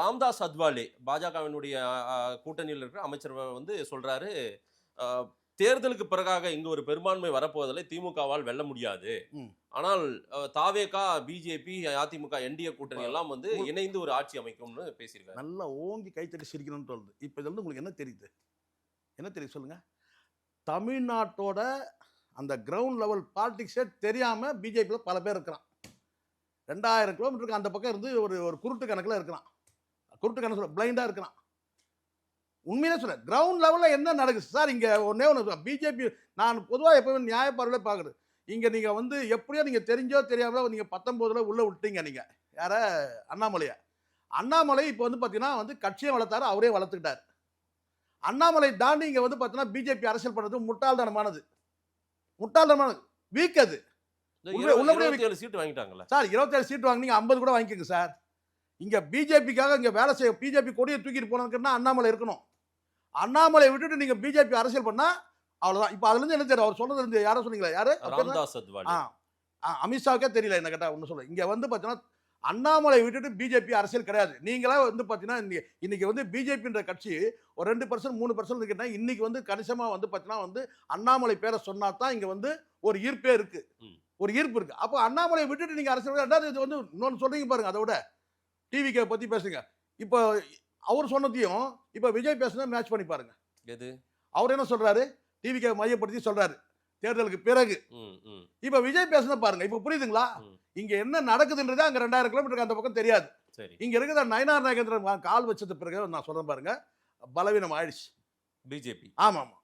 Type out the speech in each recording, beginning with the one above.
ராம்தாஸ் அத்வாலே பாஜகவினுடைய கூட்டணியில் இருக்கிற அமைச்சர் வந்து சொல்றாரு, தேர்தலுக்கு பிறகாக இங்கு ஒரு பெரும்பான்மை வரப்போவதில்லை, திமுகவால் வெல்ல முடியாது. ஆனால் தாவேகா, பிஜேபி, அதிமுக, என்டிஏ கூட்டணி எல்லாம் வந்து இணைந்து ஒரு ஆட்சி அமைக்கும்னு பேசியிருக்காரு. நல்லா ஓங்கி கைத்தட்டி சிரிக்கணும்னு தோணுது. இப்போ இதுல இருந்து உங்களுக்கு என்ன தெரியுது? என்ன தெரியுது சொல்லுங்க? தமிழ்நாட்டோட அந்த கிரவுண்ட் லெவல் பாலிடிக்ஸே தெரியாம பிஜேபியில் பல பேர் இருக்கிறான். 2000 கிலோமீட்டருக்கு அந்த பக்கம் இருந்து ஒரு குருட்டு கணக்கில் இருக்கிறான். குருட்டு கணக்கு பிளைண்டா இருக்கிறான். உண்மையிலே சொல்ல கிரவுண்ட் லெவலில் என்ன நடக்குது சார்? இங்கே ஒன்றே ஒன்று பிஜேபி நான் பொதுவாக எப்பவுமே நியாயப்பார்வையில பார்க்குறது. இங்கே நீங்கள் வந்து எப்படியோ நீங்கள் தெரிஞ்சோ தெரியாமலோ நீங்கள் 19 உள்ளே விட்டீங்க. நீங்கள் யார அண்ணாமலையா? அண்ணாமலை இப்போ வந்து பார்த்தீங்கன்னா வந்து கட்சியை வளர்த்தாரு, அவரே வளர்த்துக்கிட்டார். அண்ணாமலை தாண்டி இங்கே வந்து பார்த்தீங்கன்னா பிஜேபி அரசியல் பண்ணுறது முட்டாள்தனமானது, வீக். அது 27 சீட்டு வாங்கிட்டாங்கல்ல சார். 27 சீட்டு வாங்கினீங்க, 50 கூட வாங்கிக்கோங்க சார். இங்கே பிஜேபிக்காக இங்கே வேலை செய்ய பிஜேபி கொடியை தூக்கிட்டு போனதுக்குன்னா அண்ணாமலை இருக்கணும். அண்ணாமலை விட்டுட்டு நீங்கள் பிஜேபி அரசியல் பண்ணால் அவ்வளோதான். இப்போ அதுலேருந்து என்ன தெரியும்? அவர் சொன்னது இருந்து யாரோ சொன்னீங்களா? யாரு? ராம்தாஸ் அத்வாலே. அமித்ஷாவுக்கே தெரியல என்ன கேட்டால் ஒன்று சொல்ல. இங்கே வந்து பார்த்தீங்கன்னா அண்ணாமலை விட்டுட்டு பிஜேபி அரசியல் கிடையாது. நீங்களா வந்து பார்த்தீங்கன்னா இன்னைக்கு வந்து பிஜேபின்ற கட்சி ஒரு 2% 3% இருக்குன்னா இன்னைக்கு வந்து கணிசமாக வந்து பார்த்தீங்கன்னா வந்து அண்ணாமலை பேரை சொன்னா தான் இங்கே வந்து ஒரு ஈர்ப்பே இருக்கு, ஒரு ஈர்ப்பு இருக்கு. அப்போ அண்ணாமலை விட்டுட்டு நீங்கள் அரசியல் ரெண்டாவது இது வந்து இன்னொன்று சொல்றீங்க பாருங்க. அதை விட டிவிக்கு பற்றி பேசுங்க. இப்போ அவர் சொன்னதையும் இப்போ விஜய் பேசுனதை மேட்ச் பண்ணி பாருங்க. எது அவர் என்ன சொல்றாரு? டிவிக்கு மையப்படுத்தி சொல்றாரு தேர்தலுக்கு பிறகு. இப்ப விஜய் பேசுன பாருங்க. இப்ப புரியுதுங்களா? இங்க என்ன நடக்குதுன்றது அங்க 2000 கிலோமீட்டருக்கு அந்த பக்கம் தெரியாது. இங்க இருக்கிற நயனார் நாகேந்திரன் கால் வச்சது பிறகு நான் சொல்றேன் பாருங்க, பலவீனம் ஆயிடுச்சு பிஜேபி. ஆமா ஆமா,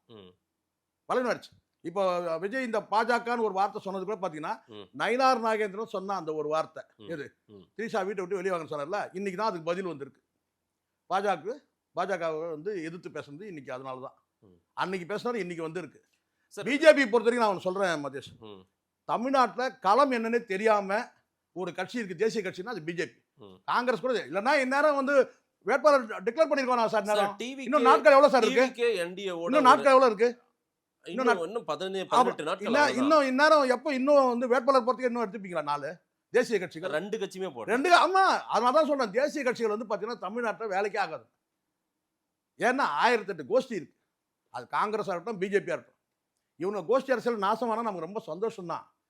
பலவீனம் ஆயிடுச்சு. இப்போ விஜய் இந்த பாஜகன்னு ஒரு வார்த்தை சொன்னது கூட பாத்தீங்கன்னா நயனார் நாகேந்திரன் சொன்ன அந்த ஒரு வார்த்தை எது திரிஷா வீட்டை விட்டு வெளியே வாங்க சொன்னார்ல, இன்னைக்கு தான் அதுக்கு பதில் வந்திருக்கு. பாஜக வந்து எதிர்த்து பேசுறது இன்னைக்கு. அதனாலதான் அன்னைக்கு பேசினாரு, இன்னைக்கு வந்து இருக்கு. பிஜேபி பொறுத்த வரைக்கும் நான் சொல்றேன் மதேஷ், தமிழ்நாட்டில் களம் என்னன்னு தெரியாம ஒரு கட்சி இருக்கு, தேசிய கட்சினா அது பிஜேபி. காங்கிரஸ் கூட இல்லைன்னா இந்நேரம் வந்து வேட்பாளர் டிக்ளேர் பண்ணிருக்கோம் சார். இன்னும் நாட்கள் எவ்வளவு சார் இருக்கு? இன்னும் நாட்கள் எவ்வளவு இருக்கு? இன்னும் இந்நேரம் எப்போ இன்னும் வந்து வேட்பாளர் பொறுத்துக்கு இன்னும் எடுத்துப்பீங்களா? 4 தேசிய கட்சிகள், 2 கட்சியுமே போடுறேன். 2 ஆமா, அதனாலதான் சொல்றேன் தேசிய கட்சிகள் வந்து பாத்தீங்கன்னா தமிழ்நாட்டில் வேலைக்கே ஆகாது. ஏன்னா 1008 கோஷ்டி இருக்கு. அது காங்கிரஸா இருக்கட்டும், பிஜேபியா இருக்கட்டும். இவங்க கோஷ்டி அரசியல் நாசமானா நமக்கு ரொம்ப சந்தோஷம் தான்.